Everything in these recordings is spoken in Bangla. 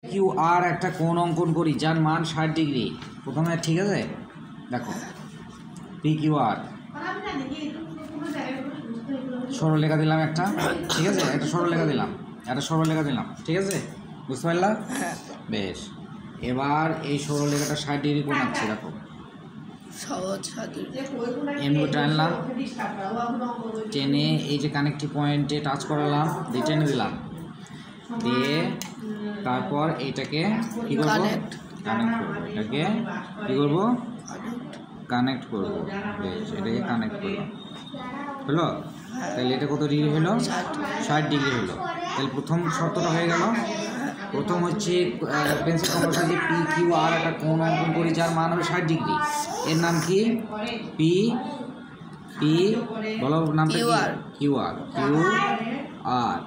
কিউ আর একটা কোণ অঙ্কন করি যার মান 60 ডিগ্রি। প্রথমে ঠিক আছে, দেখো পি কিউ আর সরলরেখা দিলাম একটা, ঠিক আছে, একটা সরলরেখা দিলাম, ঠিক আছে, বুঝতে পারলাম? বেশ, এবার এই সরলরেখাটা 60 ডিগ্রি কোণ আছে, দেখো এমনি টানলাম, টেনে এই যে কানেক্টিভ পয়েন্টে টাচ করালাম, দিয়ে টেনে দিলাম, দিয়ে তারপর এইটাকে কী করবো, কানেক্ট করবো, এটাকে কী করবো, কানেক্ট করবো। বেশ, এটাকে কানেক্ট করলাম, হলো? তাহলে এটা কত ডিগ্রি হলো? 60 ডিগ্রি হলো। তাহলে প্রথম শর্তটা হয়ে গেল। প্রথম হচ্ছে পেন্সিল কম্পাসে যে পি কিউ আর একটা কোণ অঙ্কন করি যার মান হবে 60 ডিগ্রি। এর নাম কি? পি পি বলো নামটা কি? Q R, Q R.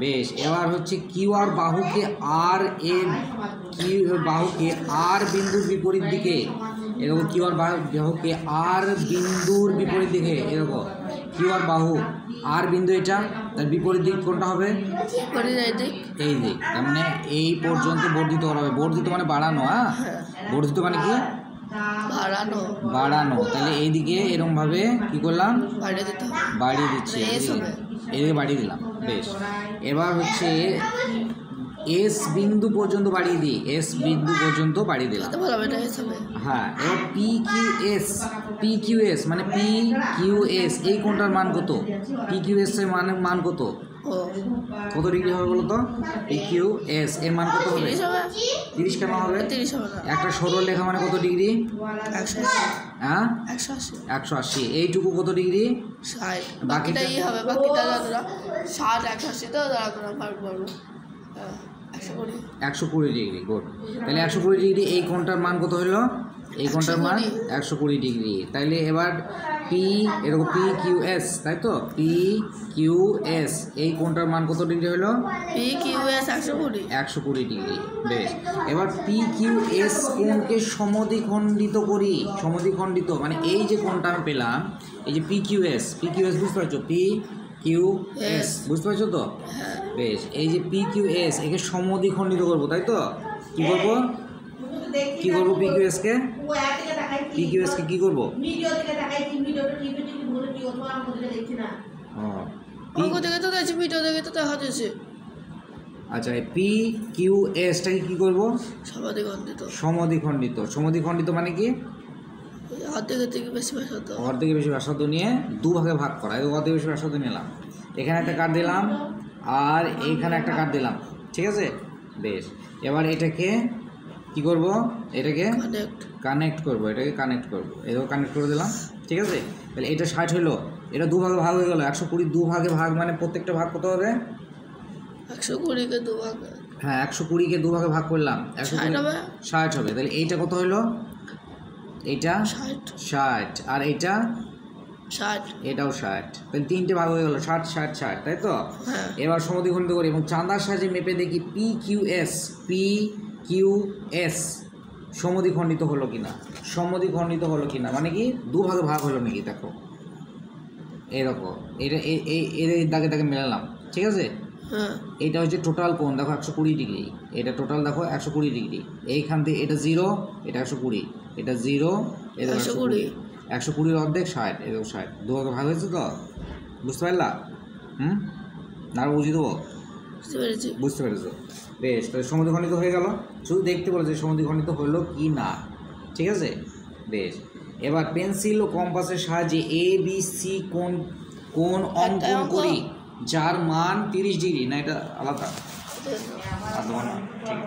বেশ, এবার হচ্ছে কিউ আর বাহুকে আর এর বাহুকে আর বিন্দুর বিপরীত দিকে, এরকম কিউ আর বাহুকে আর বিন্দুর বিপরীত দিকে, এরকম কিউ আর বাহু আর বিন্দু, এটা তার বিপরীত দিক কোনটা হবে? এই দিক। তার মানে এই পর্যন্ত বর্ধিত করা হবে। বর্ধিত মানে বাড়ানো, হ্যাঁ, বর্ধিত মানে কি? বাড়ানো। তাহলে এইদিকে এরকম ভাবে কি করলাম? বাড়িয়ে দিচ্ছি, এদিকে বাড়িয়ে দিলাম। বেশ, এবার হচ্ছে এস বিন্দু পর্যন্ত বাড়িয়ে দিই, এস বিন্দু পর্যন্ত বাড়িয়ে দিলাম, হ্যাঁ। এবার পি কিউ এস মানে পি কিউ এস এই কোণটার মান কত? পি কিউ এস এর মান কত? কত ডিগ্রি হবে বলো তো? পি কিউ এস এর মান কত হবে? 30 কেন হবে? একটা সরল রেখা মানে কত ডিগ্রি? 180। এইটুকু কত ডিগ্রি? 60। বাকিটা হবে, বাকিটা 60 180 তো 120 ডিগ্রি। গুড। তাহলে 120 ডিগ্রি এই কোণটার মান কত হলো? এই কোণটার মান 120 ডিগ্রি। তাইলে এবার পি এরকম পি কিউ এস, তাই তো? পি কিউ এস এই কোণটার মান কত ডিগ্রি হলো? P Q S 120 degree. বেশ, এবার পি কিউ এস কোণকে সমদ্বিখণ্ডিত করি। সমদ্বিখণ্ডিত মানে এই যে কোণটা আমি পেলাম, এই যে পি কিউ এস বুঝতে পারছো? পি কিউ এস বুঝতে পারছো তো? বেশ, এই যে পি কিউ এস একে সমদ্বিখণ্ডিত করবো, তাই তো? কি করবো? কি করবো? পি কিউ এস কে কি করবো? আচ্ছা, পি কিউ এসটাকে কি করবো? সমদ্বিখণ্ডিত। সমদ্বিখণ্ডিত মানে কি? অর্ধেকের বেশি ব্যাসার্ধ নিয়ে দুভাগে ভাগ করা। অর্ধেক বেশি ব্যাসার্ধ নিলাম, এখানে একটা কাট দিলাম আর এইখানে একটা কাট দিলাম, ঠিক আছে? বেশ, এবার এটাকে কি করব? এটাকে কানেক্ট করব, এটাকে কানেক্ট করে দিলাম, ঠিক আছে? তাহলে এটা 60 হলো, এটা দুভাগে ভাগ হয়ে গেল। 120 দুভাগে ভাগ মানে প্রত্যেকটা ভাগ কত হবে? 120কে দুভাগে, হ্যাঁ, 120কে দুভাগে ভাগ করলাম, 60 হবে। তাহলে এইটা কত হলো? এইটা 60 আর এইটা 60, এটাও 60। তাহলে তিনটে ভাগ হয়ে গেল, 60 60 60, তাই তো? এবার সমদ্বিখণ্ডিত করি এবং চাঁদার সাহায্যে মেপে দেখি পি কিউ এস সমদ্বিখণ্ডিত হলো কিনা। মানে কি দুভাগে ভাগ হলো নাকি? দেখো এরকম, এটা এর দাগে দাগে মেলালাম, ঠিক আছে? এইটা হচ্ছে টোটাল কোণ, দেখো 120 ডিগ্রি। এটা টোটাল দেখো 120 ডিগ্রি। এইখান থেকে এটা 0, এটা 120, এটা 0, এটা 120 অর্ধেক 60, এরকম 60 দুভাগে ভাগ হয়েছে তো? বুঝতে পারলা? না বুঝিয়ে দেবো? বুঝতে পেরেছো? বেশ, তাহলে সমদ্বিখণ্ডিত হয়ে গেল। শুধু দেখতে বলেছে সমদ্বিখণ্ডিত হলো কি না, ঠিক আছে? বেশ, এবার পেন্সিল ও কম্পাসের সাহায্যে এ বি সি কোণ অঙ্কন করি যার মান 30 ডিগ্রি। না, এটা আলাদা, ঠিক।